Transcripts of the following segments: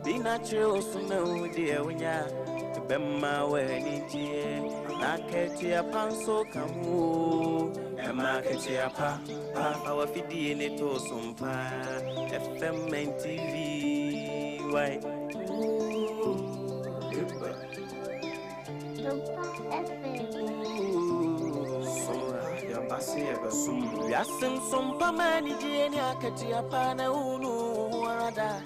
Be natural, so no, dear, when ya, to bend my way, dear. I catch your panso, come home, and market your pa, our fiddy in it or some pa, FM and TV, why? Yasim SOMPA manijenia katia pana unu warada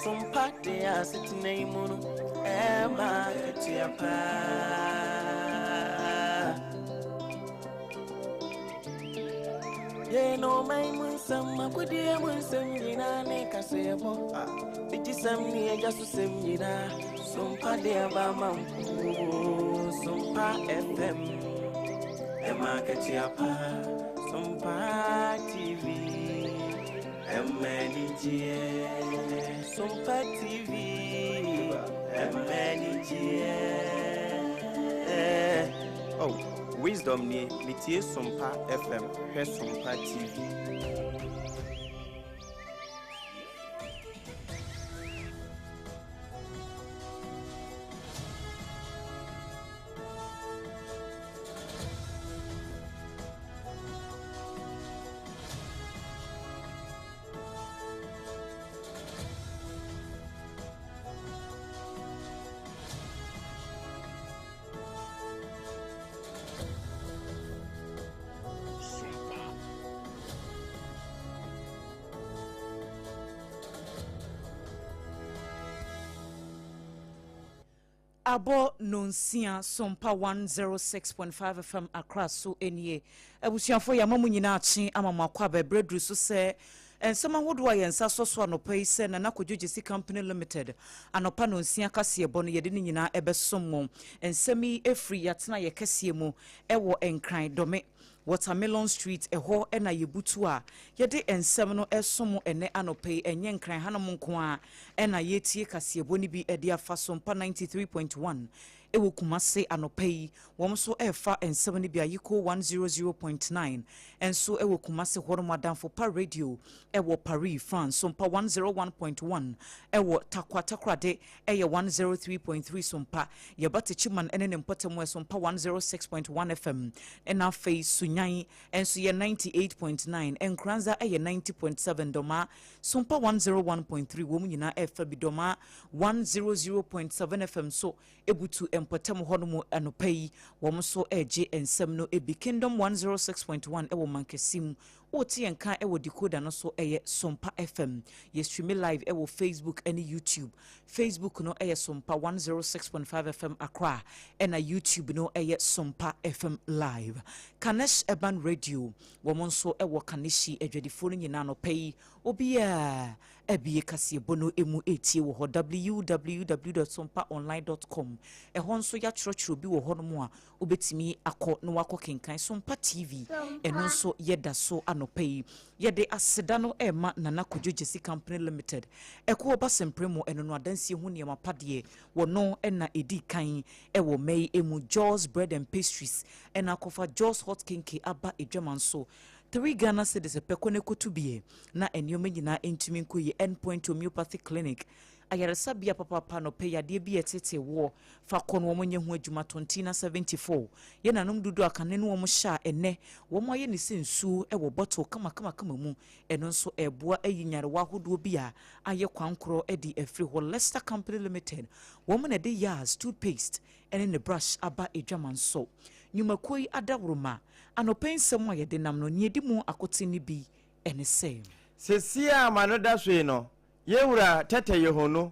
SOMPA de asitine munu ema katia pa ye no mai munsam makudi munsam yina ne kasebo bijisam ni ejasu sem yina SOMPA de abama SOMPA FM ema katia pa SOMPA TV, SOMPA TV, oh, wisdom ni mitie SOMPA FM, he SOMPA TV. Abo nonsia SOMPA 106.5 FM Accra so enie abusuafo ya mamu nyina achi amama kwa bebredru so se ensema hodo ayensa soso anopai se na nakodwogesi company limited anopa nonsia kase ebo no yede nyina ebesom ensemi efri yatena ye kase mu ewo enkran dome Watermelon Street eho ena yebutu a yede ensem no esom ene anopai enye nkran hanom nko a ena yetie kase ebo ni bi ede afa SOMPA 93.1 ewo kumase anopai womso efa ensem ni bi ayiko 100.9 enso ewo kumase horoma danfo pa radio ewo Paris France SOMPA 101.1 ewo takwatakrade eye 103.3 SOMPA yebate chiman ene mpotemo SOMPA 106.1 FM ena face nyan enso ye 98.9 enkranza eye 90.7 doma SOMPA 101.3 wom nyina efa bidoma 100.7 FM so ebutu empotem hono anopai womso eje ensem no ebi Kingdom 106.1 ewo mankesim oti enka ewo decoder no so eye SOMPA FM ye stream live ewo Facebook and YouTube Facebook no eye SOMPA 106.5 FM Accra and YouTube no eye SOMPA FM live Kanesh Eban Radio womonso ewo kaneshi edwedifo nyina no pay obia ebie kase bono emu etie wo www.sompaonline.com ehonso ya chrochro bi wo hono mu a obetimi akọ no wakọ kenkan SOMPA TV enonso yeda so anopay yede aseda no ema nana kodwogesi company limited eko obasempremo eno no adansie hu ne mapade wono ena edi kan ewo mei emu Jaws bread and pastries ena kofa Jaws hot cake aba edwamanso 3 Ghana cedis pekone kotubie na eniome nyina entumi nkoye endpoint homeopathic clinic ayaresa bia papa no pay ade bi etete wo fa kono wo monye hu adwuma 2074 ye nanom dudu akane no wo sha ene wo moye ne sensu e wo bottle kama mu eno nso eboa ayinyare wa hodo bia aye kwankoro edi afri ho Leicester Company Limited wo mo na de yas toothpaste ene ne brush aba edwamanso nyumakoi adaworoma anopensem aye de nam no niedi mu akotini bi ene se sesia manoda so no yewura tete yehono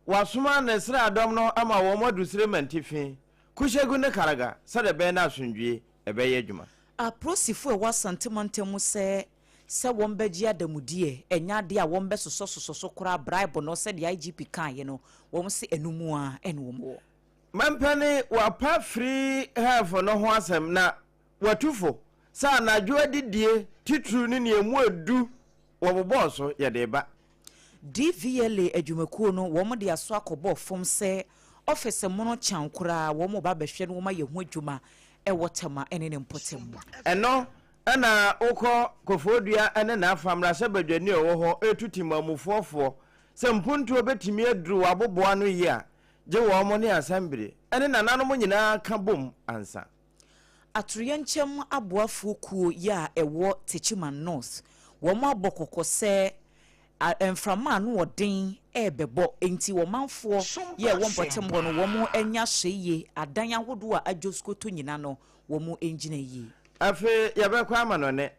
wasuma na sra adom no ama wo modusire mantifi kushegu ne karaga sade be na asundwie ebe ye adwuma a prosifo e wasantemantemu se wombeji adamudie enya de a wombe soso kora bribe no se de IGP kan ye no wom se enumu a ene wom mampane wapa free half no ho asem na watufo sa na adwodidie titru ni ne emu adu wo boso ye de ba DVLA adwumakuo no wo mo de aso akobọ fom se office mono chankura wo mo ba behwe no ma yehu adwuma e wotema ene ne mpotem eno ana ukọ kofodua ene na afamra se badwani owo ho etutimamufofo sɛ mpuntuo bɛtumi aduru waboboa no yi a gye wɔn mo ne asambere ɛne nananom nyinaa ka bom ansa. Atoyɛnkyɛm aboafo kuo ya ɛwɔ Techiman North wɔn abɔ kɔkɔ sɛ mframa no wɔden ɛbɛbɔ enti wɔmanfoɔ yɛ wɔn pɔtem hɔ no wɔn anya hweye adan ahodoɔ a adwoskoto nyina no wɔn engyina yi. Afe yɛbɛkɔ ama no ne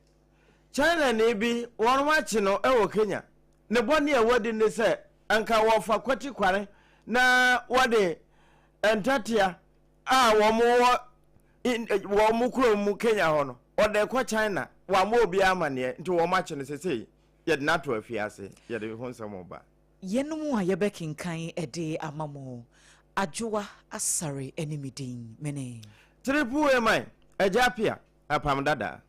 China ne bi wɔn akyi no ɛwɔ Kenya ne bɔne a wɔde ne sɛ anka wɔfa kwati kware na wɔde entatia a wɔn kuro mu Kenya hɔ no ɔde kɔ China wɔn obi amane nti wɔn akyi no sesei yɛde nato afiase yɛde ho nsɛm ba yenum a yɛbɛkenkan ɛde amamo ADWOA ASARE enimidin mene triple AMI ASARE APAM DADAA.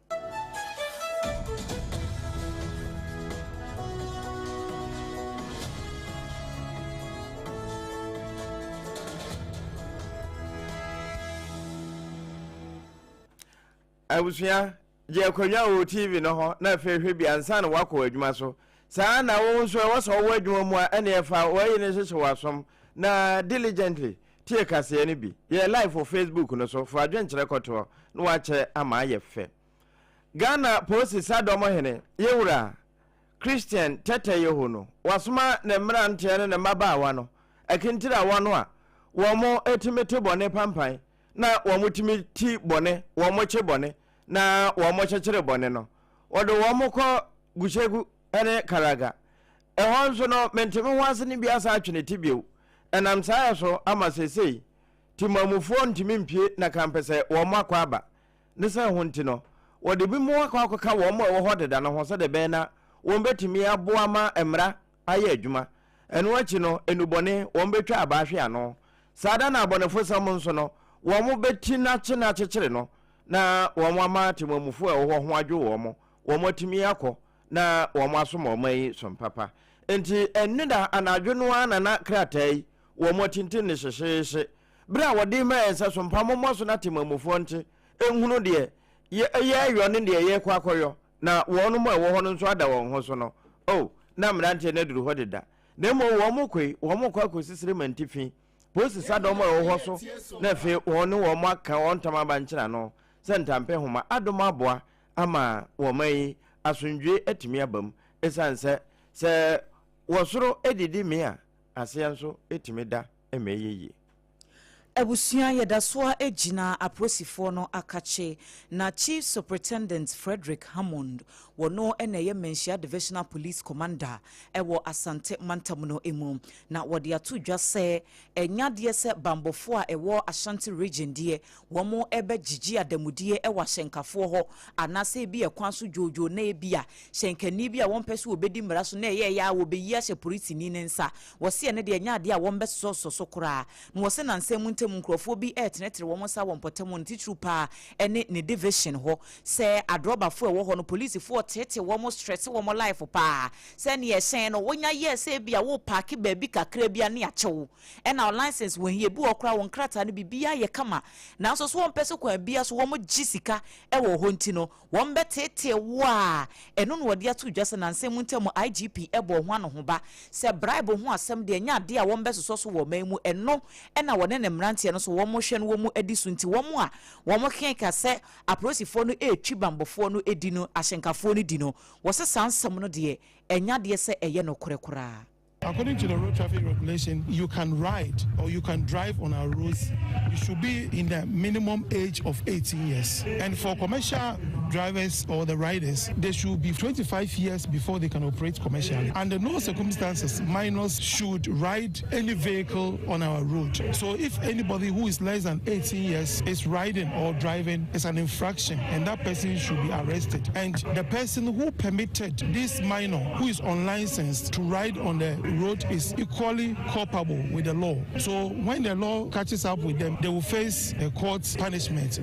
Abusia je akonya o TV no ho na fehwe bi ansa na wakɔ adwuma so saa na wo nso wo so wo adwuma mu a ene efa wo yi ne hyehyɛ wasom na diligently tie kase ne bi ye live for Facebook no so fa adwenkyerɛ kɔto no wakyɛ ama ayɛ fɛ Ghana Post Sadom hene yewura Christian Tete Yeho no wasoma na mmerante ne mabaawa no akintira wa no a wo mo etimete bone pampan na wo mo timiti bone wo mo che bone na wo mo kyekere bone no odo wo mo kɔ gushegu ene karaga ehon so no menteme ho ase ne bia sa atwene tibio enam saa so ama sesei timamufo ntimi mpie na kampese wo mo akwa aba ne sa ho nti no wode bi mo akwa ka wo mo wo hodeda no ho se de be na wo betimi aboa ma emra aye adwuma eno achi no enubone wo betwa abahwe ano sada na abonefo sam nso no wo mo beti na kyekere no na wo mo ama timamufo e wo ho adwo wo mo timi akɔ na wo mo aso mo mai sompapa enti enida anadwo no ana na kratai wo mo tintin ne hyehyehye bra wode ma ensa sompa mo so na timamufo nte ehunu de ye ayo ne de ye kwa akoyo na wo no mo e wo ho no nso ada wo ho so no na mrante na duru ho deda na mo wo mo kwa akosisire mantifi Post Sadom wo ho so na fe wo no wo mo aka wo ntama ba nkyira no sentampe homa adoma boa ama wo mai asundwe atimi abam esanse se wo soro edidi me a ase nso etimi da emeyeye. Abusia yedasoa ejina aprosifo no akache na Chief Superintendent Frederick Hammond wono eneye Menhia Divisional Police Commander ewo Asante Mantamuno emu na wode atu dwa se enyade se bambofo a ewo Ashanti region die womo ebe gigi adamudie ewa hyenkafo ho anase bi ekwan so jojo na ebi a hyenkani bi a won pese obedi mmara so na eye ya wo beyi ahye polisi ni nensa wo se ne de enyade a won beso so kora no wo se na nsem nkrofo bi etenetere wo sa wo mpotem ntitru pa ene ne division ho se adrobafo e wo ho no police fo tete wo mo stress wo mo life pa se ne ye hyen no wonya ye se bia wo park ba bi kakra bia ne achewo ena license wo hie bi okra wo nkrata ne bibia ye kama na so wo mpese kwa bia so wo mo gisika e wo ho nti no wo mbe tete wo a eno no wode ato dwase na nsem ntem IGP ebo ho ano ho ba se bribe ho asem de nya de a wo mbe so wo mamu eno ena wone ne mrante no so wo mo hwe no wo mo edisu nti wo mo a wo mo kenka se aprosifo no etwi bambofo no edi no ahyenkafo no di no wo se sansam no de enya de se eye no korekora. According to the road traffic regulation, you can ride or you can drive on our roads. You should be in the minimum age of 18 years. And for commercial drivers or the riders, they should be 25 years before they can operate commercially. Under no circumstances, minors should ride any vehicle on our road. So if anybody who is less than 18 years is riding or driving, it's an infraction and that person should be arrested. And the person who permitted this minor who is unlicensed to ride on the road is equally culpable with the law. So when the law catches up with them, they will face a court punishment.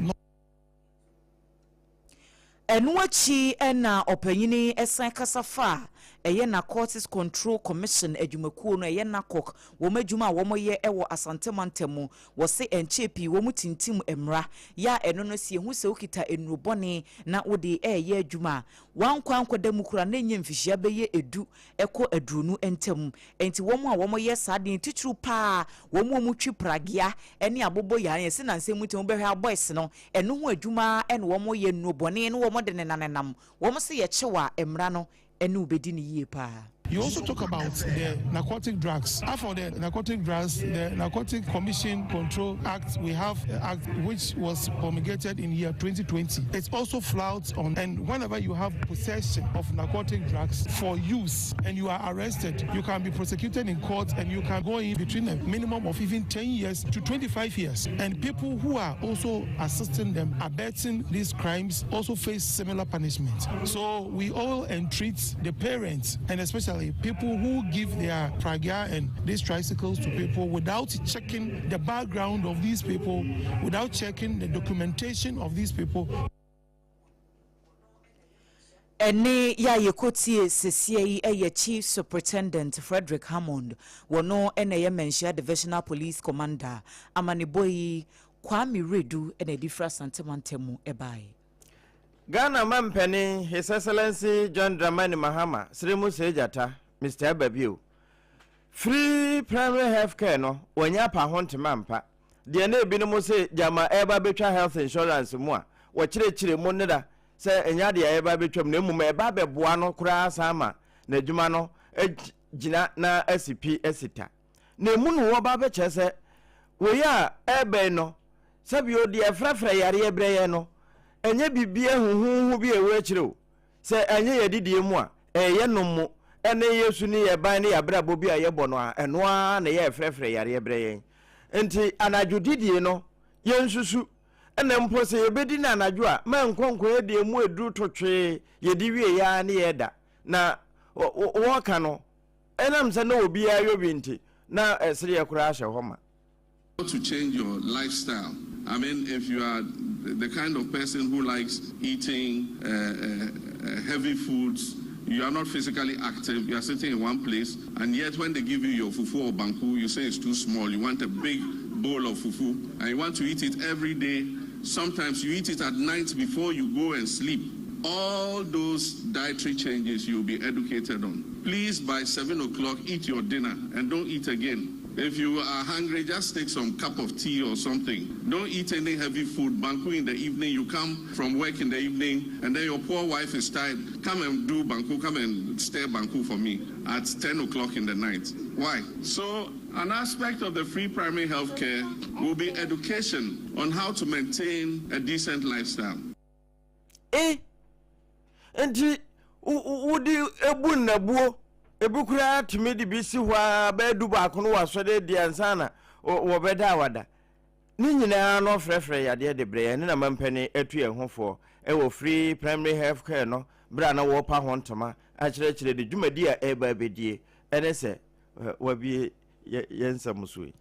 Enuachi ena opanyini esan kasafa eye Narcotics Control Commission adwumakuo no eye NACOC wo madwuma wo moye ewo asantemantemu wo se enchepi wo mutintim emra ya eno no sie hu se ukita enurubone na wode eye adwuma wankwa nkoda mukura na nye mfihia beye edu eko adurunu entem enti wo mu a wo moye saden titru pa wo mu twi pragia ene abobo ya yen se nanse mutem behwa boys no eno ho adwuma ene wo moye enurubone no wo mode ne nanenam wo mo se ye chewa emra no ene ubedi ni yie pa. You also talk about the narcotic drugs. After the narcotic drugs, the Narcotic Commission Control Act, we have an act which was promulgated in year 2020. It's also flouts on, and whenever you have possession of narcotic drugs for use and you are arrested, you can be prosecuted in court and you can go in between a minimum of even 10 years to 25 years. And people who are also assisting them, abetting these crimes, also face similar punishment. So we all entreat the parents and especially people who give their pragia and these tricycles to people without checking the background of these people, without checking the documentation of these people. Ene ya yekotie sesie eye Chief Superintendent Frederick Hammond wono ene ye Menhia Divisional Police Commander Amani Boyi Kwame Redu ene difra santemantemu ebai. Ghana Mampeni, His Excellency John Dramani Mahama, Srimu Sejata, Mr. Ababio. Free primary health care no, wanya pa honte mampa. The ene binomo se jama eba betra health insurance mua. Wachire moneda se enyade eba betwam na emu eba beboa no kura sama na djuma no jina na SCP esita. Na emu no wo ba be chese we ya ebe no sabi odi efrefre yare ebreye no. Enye bibie huhuhu bi ewe chiro se enye yedidie mu a eye nomo ene yesu ni ye ban ne yabrabo bi a ye bono a eno a na ye frefre yare ebreye enti anadwo didie no ye nsusu ene mpo se yebedi na anadwo a ma nkonko edie mu edu totwe yedi wie ya ne yeda na wo ka no enam se na obi ayo bi nti na esere ye kura ahye homa to change your lifestyle. I mean, if you are the kind of person who likes eating heavy foods, you are not physically active, you are sitting in one place, and yet when they give you your fufu or banku, you say it's too small. You want a big bowl of fufu, and you want to eat it every day. Sometimes you eat it at night before you go and sleep. All those dietary changes you'll be educated on. Please, by 7 o'clock, eat your dinner and don't eat again. If you are hungry, just take some cup of tea or something. Don't eat any heavy food. Banku in the evening, you come from work in the evening, and then your poor wife is tired. Come and do banku, come and stir banku for me at 10 o'clock in the night. Why? So an aspect of the free primary health care will be education on how to maintain a decent lifestyle. Enti udi ebu nabuo ebukura timidi bisi hwa bedu bakono wasode diansana wo beda wada ni nyina no frefre yade de bre ne na mampani atu ehofo wo free primary health care no bra na wo pa hontoma a kire de dwumadi a eba bedie ene se wabi yensamusui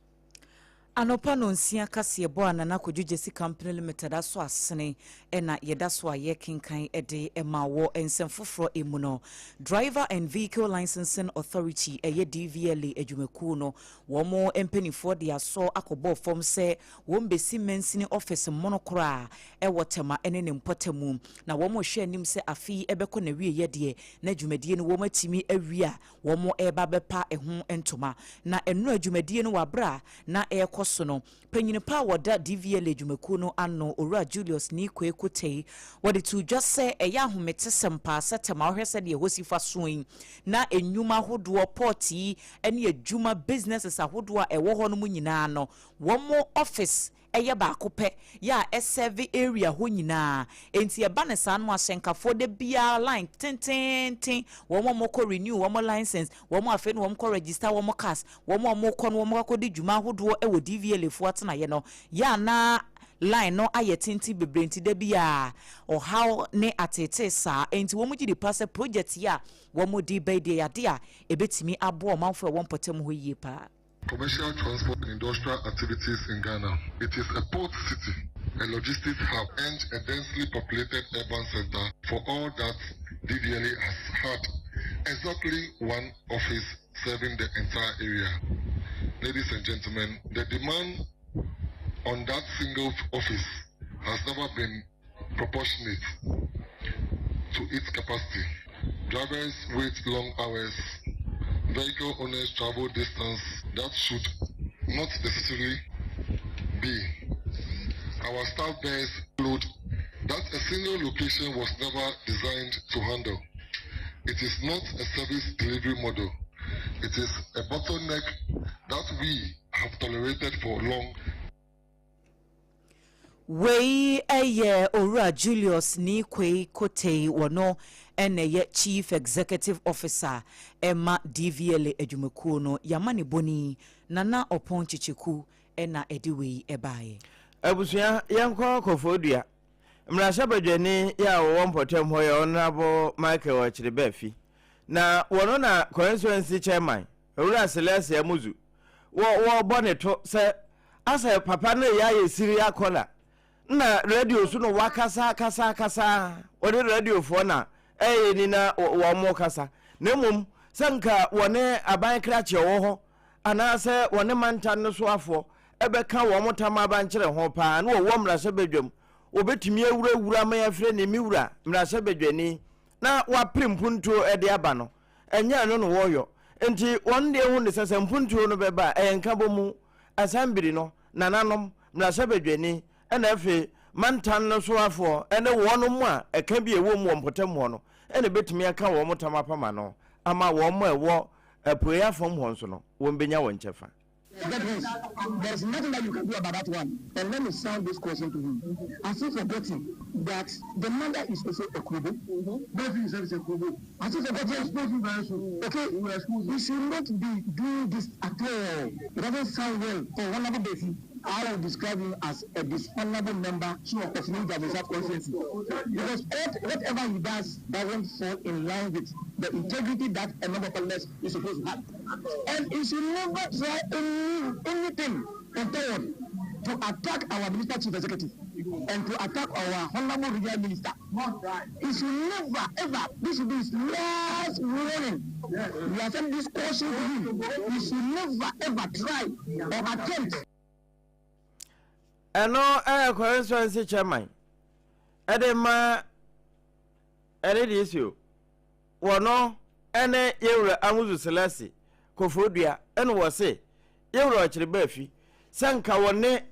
Anopa no nsia kase ebo anana kodwugesi company limited aso asene ena yeda so aye kinkan ede ema wo ensemfoforo emu no driver and vehicle licensing authority eye DVLA adwumaku no wo mo empanifo de aso akobo form se wo mbesi mensini office monokora e wotema ene ne mpotamu na wo mo hwe anim se afi ebeko na wie yede na adwumadie no wo matimi awia wo mo eba bepa eho entoma na eno adwumadie no wabra na sono penyine pa woda DVLA adwumaku no anno owura Julius ni kwekotei wode to just say eya homete sempa setema ohwese de hosifa soin na enwuma hodo porti ene adwuma businesses ahodo a ewo ho no mu nyina no wo mo office eye ba kope ya serve area ho nyina enti e ba ne san mo asenkafo de bia line ten wo mo ko renew wo mo license wo mo afi no wo mo ko register wo mo cars wo mo ko no wo mo ko de dwuma hodo e wo DVLA fu atena ye no ya na line no ayetenti bebrenti de bia o how ne atete sa enti wo mo gidi pass project ya wo mo di be de ya de a ebetimi abo o manfo wo potem ho yie pa. Commercial transport and industrial activities in Ghana. It is a port city, a logistics hub, and a densely populated urban center for all that DVLA has had exactly one office serving the entire area. Ladies and gentlemen, the demand on that single office has never been proportionate to its capacity. Drivers wait long hours, vehicle owners travel distance that should not necessarily be. Our staff bears load that a single location was never designed to handle. It is not a service delivery model. It is a bottleneck that we have tolerated for long. Wei eye Ora Julius ni kwei kote wono ene ye Chief Executive Officer Emma DVL Ejumekuo no Yamani Boni Nana Opon Chichiku ena ediwei ebaye. Abusia yanko kofodua. Mrashabedweni ya wompotem hoya honorable Michael Wachiribefi. Na wono na constituency chairman Ura Celestia Muzu. Wo boneto se asa papa na ya yesiri akola. Na radio suno wakasa kasa ode radio fo na ni na wo mo kasa nemum sanka wone aban krache wo ho anase wone mantan no so afo ebeka wo motama ban kire ho pa na wo mrase bedwam obetimi awura ma yafre ne miwura mrase bedwani na wa primpunto ede aba no enya no no woyo enti won de hu ne sese mpunto no beba enka bomu asambiri no nananom mrase bedwani ena efe mantan no so afo ene wono mu a eka bi ewo mu ompotem ho no ene betimi aka wo motama pama no ama wo mo ewo apoya fom ho nso no wo mbenya wo nchefa. There's nothing that you can do about that one. And let me sound this question to him. As if forgetting that the mother is also a kubo. Baby is a kubo. As if forgetting, okay, we should not be doing this at all. It doesn't sound well for one other baby. I will describe him as a dishonorable member of the Reserve Constituency. Because whatever he does doesn't fall in line with the integrity that a member of Congress is supposed to have. And he should never try anything forward to attack our Minister Chief Executive and to attack our Honorable Regional Minister. He should never, ever, this should be his last warning. We are sending this caution to him. He should never, ever try or attempt. Eno constituency chairman edema edi issue wono ene yewura amuzu selasi kofodua eno wo se yewura Ochiribefi sanka wone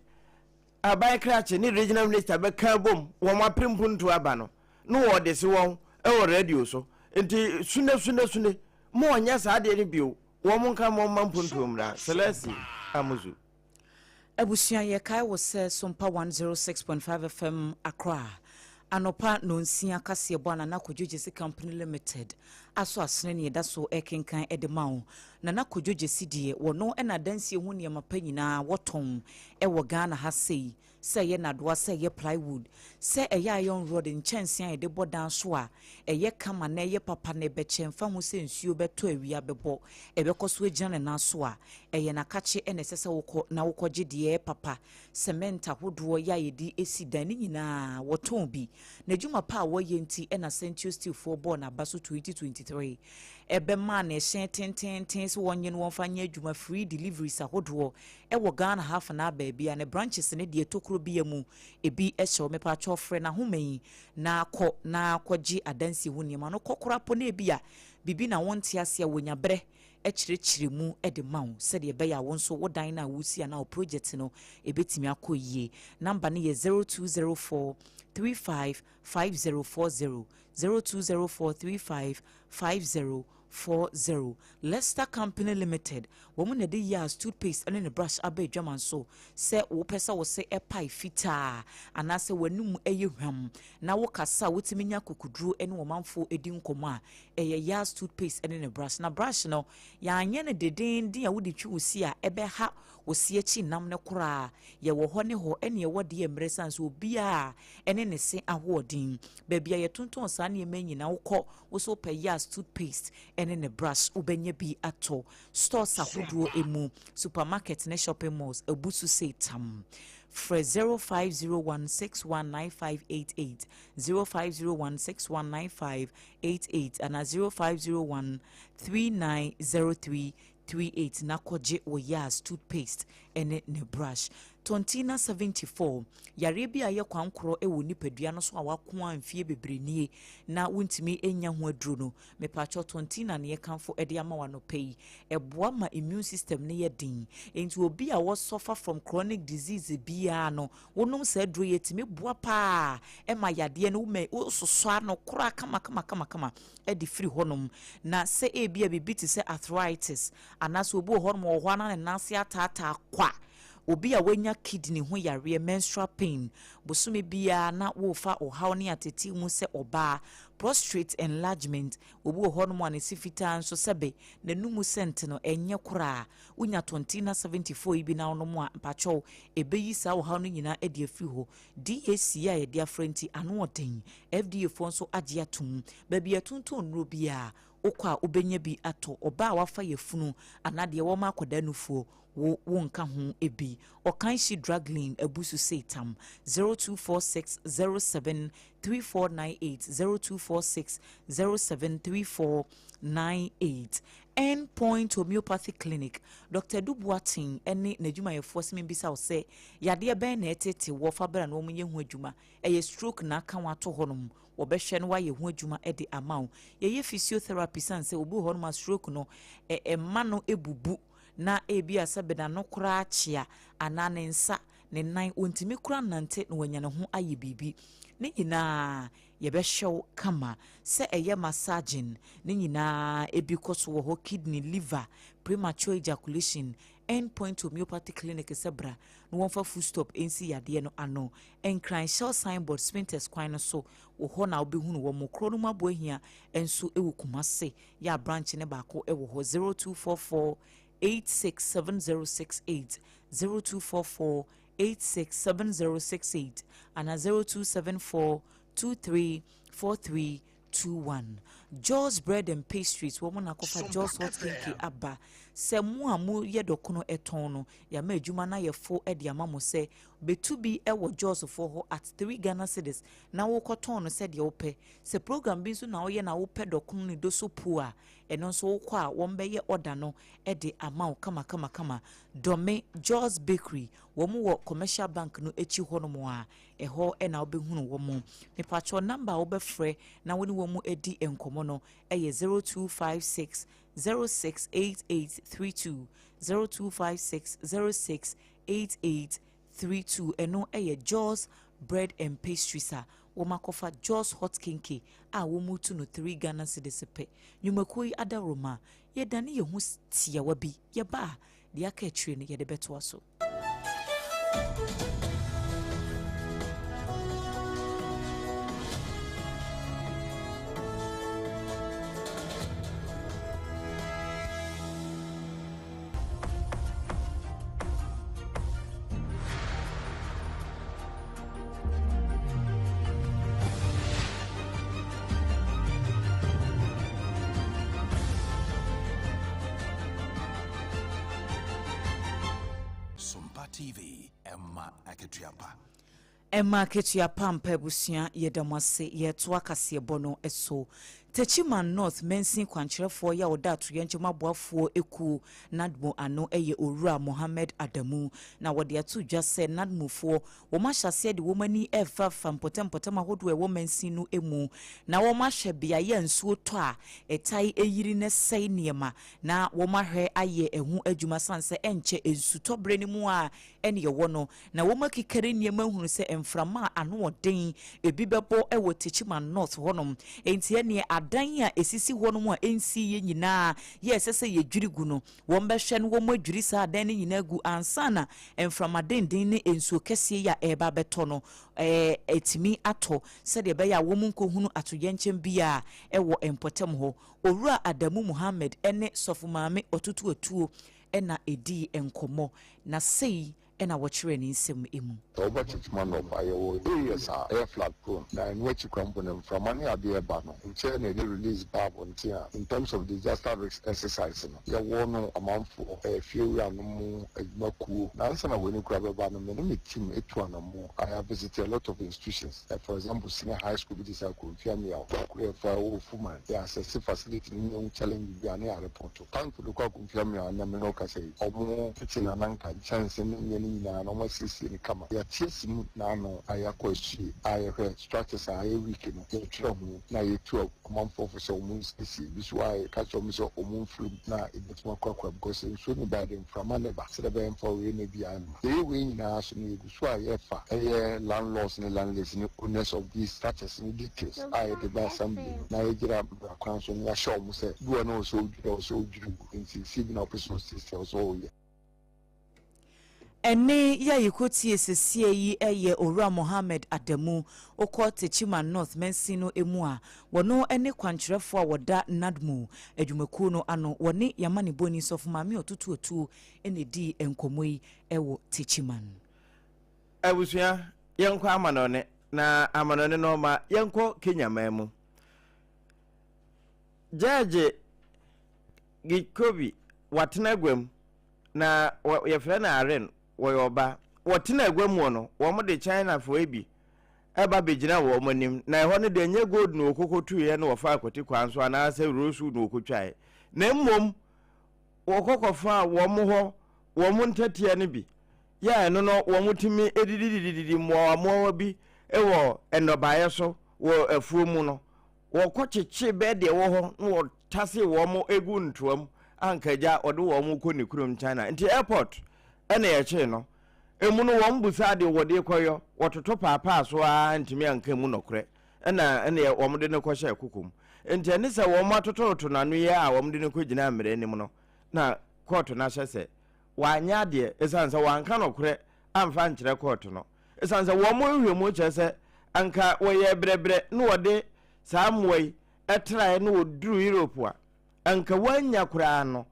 aban krache ni regional minister be kan bom wo maprimpuntu aba no no wo de se won e radio so enti sune mo onya sa de ni bio wo mo nka mo mampuntu mra selasi amuzu. Abusia ye kai wo se SOMPA 106.5 FM Accra anopa no nsia kase bwana na Kojoje Company Limited aso asene ne da so ekenkan edemawo na Kojoje die wono ena dansie hu ne mapanyina woton e wo Ghana ha sei se ye nadoa se ye plywood se eye iron rod nchansia e de bodan so a eye kama na eye papa ne bechemfa hu se nsuo beto awia bebo e bekoso agina na so a eye na kache ene sese woko na wokoje de papa cement ahodo ya yedi esidan nyina woton bi na juma pa wo yenti ena Century Steel for born abaso 2023 ebe man e hyen tenten so wonye no wonfanya adwuma free deliveries ahodo e wo Ghana half na baby and branches ne de tokro bi amu ebi ehye me pa chofre na homen na akwaji adansi hu niam no kokora po na ebi a bibi na wonte ase a wonya bre ekirikiri mu ede mawo se de be ya won so wodan na wusi na project no ebetimi akoyie number ne ye 0204 355040 0204 355040 Leicester Company Limited woman na de years toothpaste and the brush abe dwaman so se wo pesa wo se epai fita anase wanum eyehwam na wo kasa wotimi nya kokudru ene wo manfo edi nkomo a eye years toothpaste and the brush na brush no ya anye ne deden dia wo de twi wosi a ebe ha wosi echi nam ne kora ye wo ho ne ho ene ye wode ye mresan so obi a ene ne se ahodin ba bia ye tonton sa ne emanyi na wo kọ wo so pe years toothpaste ene ne brush ubenya bi ato stores ahodo emu supermarket ne shopping malls ebusu say tam for 0501619588 0501619588 and 0501390338 nakoje oyas toothpaste ene ne brush Tontina 74 yarebi aye kwankoro ewo nipadua no so awako amfie bebrenie na wontimi enya ho aduro no mepacho tontina ne yekanfo ede ama wano pei eboa ma immune system ne yedin enti obi a wo suffer from chronic disease bia no wonom sa aduro yetimi boa pa ema yade no me soso ano kora kama edi free honom na se ebia bibiti se arthritis anaso obi honom wo hwana ne nase atata kwa obi a wenya kidney ho yare menstrual pain bosome bia na wo fa ohaw ne ateti mu se oba prostate enlargement obi honom ane sifita nso sebe na numu sent no enye kora unya tontina 74 ibi na onom a mpacho ebeyi sa ohaw no nyina edi afiri ho DAC a ye dia frenti ano oden FDA fo nso agye atum ba bia tonton nro bia okwa obenya bi ato oba wafa yefunu anade wo ma akoda nufuo wo nka ho ebi okan shi drugline abusu setam 0246073498 0246073498 Endpoint Homeopathy Clinic Dr. Dubuatin ene najuma ye force me bisa wo se yade ben na etete wo fa bra na wo ye ho adwuma eye stroke na aka wato honom wo be hwe no wa ye ho adwuma e de amaw ye physiotherapy sanse obu honom stroke no ma no ebubu na ebi asabeda no kura achia anane nsa ne nan ontimi kura nante no wanya ne ho aye bibi ne nyina ye be hyew kama se eye massaging ne nyina ebi koso wo ho kidney liver premature ejaculation Endpoint Homeopathy Clinic sebra no won fa full stop nsi yade no ano enkran shell signboard spinters kwan no so wo ho na obehunu wo mokro no mabo ahia enso ewo kumase ya branch ne baako ewo ho 0244 867068 0244-867068 and 0274-234321. Jaws Bread and Pastries woman akofa Jaws Hot Cake aba se mu amu ye dokono etono ya ma adwuma na ye fo e de amamo se betubi e wo Jaws for ho at 3 Ghana cedis na wo koton no se de wo pe se program bi so na wo ye na wo pe dokono ni do so pu a eno so wo kwa wo mbe ye order no e de amaw kama Dome Jaws Bakery wo mu wo commercial bank no echi ho no mo a e ho e na wo be hunu wo mo me pacho number wo be frɛ na wo ni wo mu edi enkomo no e ye 0256 068832 0256 068832 eno eye Jaws Bread and Pastries a wo makofa Jaws Hot Cake a wo mutu no 3 Ghana cedis pe nyumakoi ada Roma ye dane ye hu tia wabi ye ba de aka atwire ne ye de beto aso TV Emma Aketiapa. Emma Aketiapa mpabusia yedamase yeto akase bono eso Techiman North Mensin Kwancherefo ya odatu yenchema boafo eku nadmo ano eye Owura Mohammed Adamu na wode atu dwase nadmufo wo mahase de womani efa fampotem ahodo e wo Mensin no emu na wo mahwe bia ye nsuo to a etai eyiri ne sei niema na wo mahwe aye ehu adwuma sanse enche ensuto bre ni mu a ene ye wo no na wo makikere niema hunu se emframa ano oden ebi bebo e wo Techiman North honom enti ene dan a esisi hono mu a ensi ye nyina ye esese ye dwirigu no wo mbehwe no wo mu adwiri sa dan ne nyina gu ansana emframadenden ne ensuo kese ya eba beto no etimi ato se de be ya wo mu nkohunu atoyenkyem bia ewo empotem ho Owura Adamu Muhammad ene sofumaame otutu atuo ena edi enkomo na sei ɛna wɔkyerɛ ne nsɛm emu. Man of areas are flood prone. Now, in which you come from money at the Ebano, and release Bab on Tia in terms of disaster risk exercise. You want a month for a few and more, a cool. Now, when you grab a banner, many team, it one or more. I have visited a lot of institutions, for example, senior high school, this I could fear me out for all woman. There are a facility in challenge Biania report. Thank you, look up and me and Naminoka say, or more pitching an anchor, chance in almost in come. They are chasing now. I question. I heard structures are a weekend. They trouble now. You 12 month for so moons. This is why I catch on Mr. Omun flu now. It's more cockroach because it's shouldn't buy them from my neighbor. So the for any behind. They win now. So you why a landlords and landlords in the owners of these structures in details. I the best something. Now you get up accounts on your show. Say, do I know so in receiving operational systems all year. Ene ya yikoti esesie yi eye Owura Mohammed Adamu okọ Techima North Mensino emua wono ene kwankyerefo a woda Nadmu adwumaku no ano woni yamane boni sof maame otutu ene di enkomoyi ewo Techima. Abusua yenko amanone na amanone no ma yenko Kenya mamu. Judge Gikobi watenagwem na yefre na aren woyoba wotina agwamu no wo mo de China for ebi eba begina wo monim na ho ne de nye gold no okokotu ye no wofa akwoti kwanso ana ase rosu no okotwae na mmom wokokofa wo mo ho wo mo ntatia ne bi ya no no wo mutimi edididididi mo bi ewo enobaye so wo afuo mu no wo kocheche be de wo ho no wo tase wo mo egu ntoam ankaja ode wo mo ko ne kurom China nti airport ene ye che no emu no wo mbusa de wode koyo wototo papa so a ntimi anka mu nokre ene wo mde ne kohye kukum enti ene se wo matototo nanu ye a wo mde ne kogina amere anim no na court na hyese wanya de esanse wanka nokre amfa nkyere court no esanse wo mo hwemu kyese anka wo ye brebre no wode samwai etrae no woduru Europe a anka wanya kura no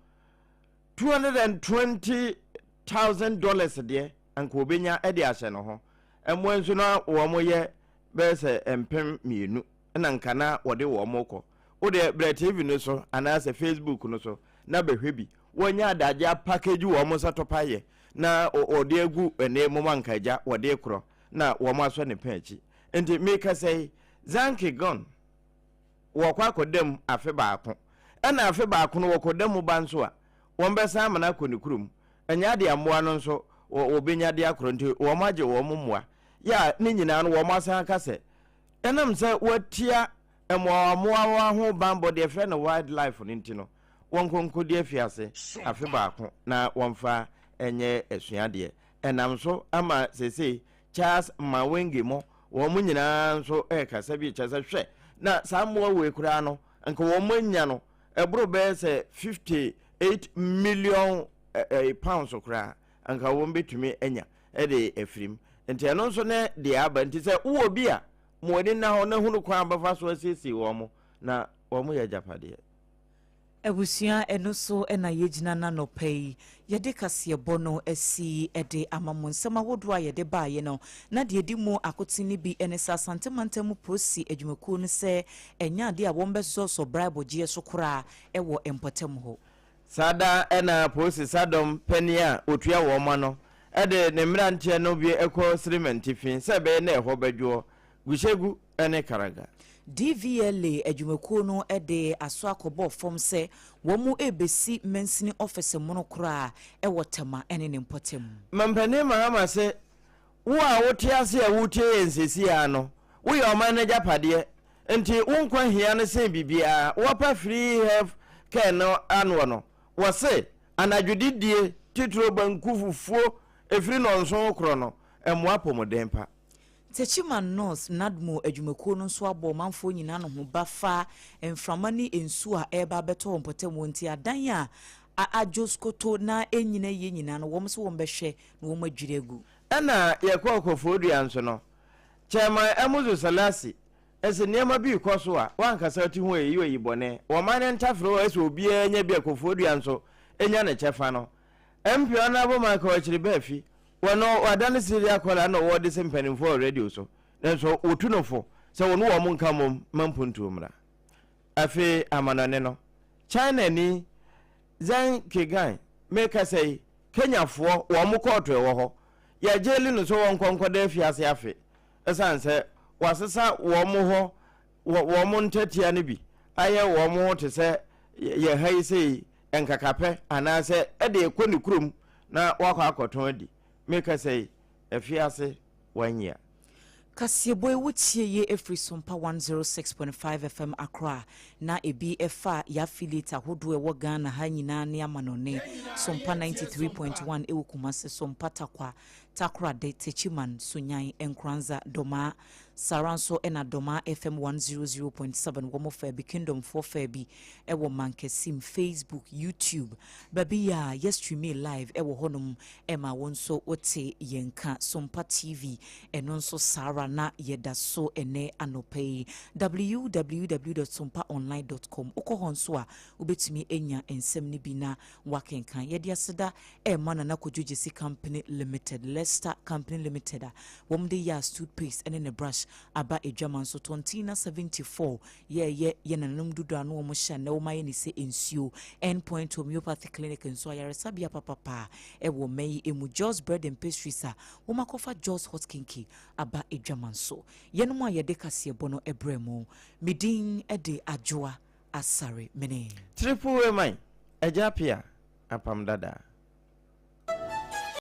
$220,000 de anka obenya ede ahye no ho emo nso na wo mo ye bese empem mienu na nka na wode wo mo kɔ wode Bre TV no so anase Facebook no so na behwebi wonya adaje package wo mo satopaye na ode egu ene mo mankaja wode kro na wo mo aso ne panchi enti make say zanki gon wo kwa kodem afe baako na afe baako no wo kodem banso a won besa amana konikurum enya de amoa no nso obenya de akronti wo maje wo momoa ya ni nyina no wo masan kase enam se watia amoa ho bambo de friend wildlife ninti no won konko de afiase afe baako na wonfa enye esuade enam so ama sese Charles Mawenge mo wo mo nyina nso kasa bi kyase hwe na samoa we kura no nka wo manya no ebro be se 58 million pounds kura anka wo betumi enya de efrim enti eno nso ne de aba enti se wo bi a mo ni na ho na hunu kwa abafa so asisi wo mo na wo mo ya japade Ebusia enoso ena yegina na no pay yede kase bono asi ede amamon sama wodo a yede baaye no na de edi mu akotini bi enesa santemantemu prosi adwumaku no se enya de a wombeso so bribe gye so kora ewo empotem ho sada ena prosi sadom penia otua wo ma no ede ne mrantie no bi ekọ cement fin se be na eho badwo gushegu ene karaga DVLA adwumaku no ede aso akobọ fom se wo mu ebesi mensini office monokra ewotema ene ne mpotem mampane mahama se wo a wotiase a wotie ensesi a no wo ye o manager pade enti wonkwa hia ne se bibia wo pa free health care no anwo no wo se anadwudidie titro banku fufuo efri no nso kro no emwa pomodempa Techima North Nadmu adwumaku no so abo manfo nyina no ho bafa emframani ensu a eba beto mpotem wonti adan a ajoskoto na enyina ye nyina no wom so wom behwe no wom adwiregu ana yakokofodua nso no chema emuzu salasi ese niema bi koso a wankasa ti ho eyi bone wo mane ntafro ese obi enya bi akofodua nso enya ne chefa no empio na bo maka wachiri bafi wano wadane siri akwala na wo de sempenin for radio so so otunofo se wono wo monka mom mampuntu mra afi amanane no China ni zan kigan make say Kenya fo wo mo court e wo ho ya jeli no so won konkoda afiase afi esan se wasesa wo mo ho wo mo ntatia ne bi aye wo mo te se ye hai sei enkakape anase ede ekoni kurom na wakwa akoton adi make say afiase wanya Kasieboy wutie ye every SOMPA 106.5 FM Accra na ebi efa ya affiliate ahodo ewo Ghana ha nyina ne amanone SOMPA 93.1 ewo Kumase SOMPA Takra de Techiman Sunyan Enkranza Doma Saranso ena Doma FM 100.7 womo Fabi Kingdom 4 Fabi ewo Mankesim Facebook YouTube baby ya yes stream live ewo honum ema wonso ote yenka SOMPA TV enonso Sara na yedaso ene anopei www.sompaonline.com ukohonso a ubetumi enya ensem ni bina wakenkan yediaseda mana na kodjujesi company limited Leicester company limited womde ya toothpaste ene ne brush aba edwaman so 2074 ye nanum dudu anu omo hya na omaye ni se ensio endpoint homeopathy clinic nso ayaresabia papa ewo mai emu Joss bread and pastries a womakofa Joss hot kinky aba edwaman so yenum ayede kasiebo no ebremo midin ede ADWOA ASARE mene triple way man ejapia apam dada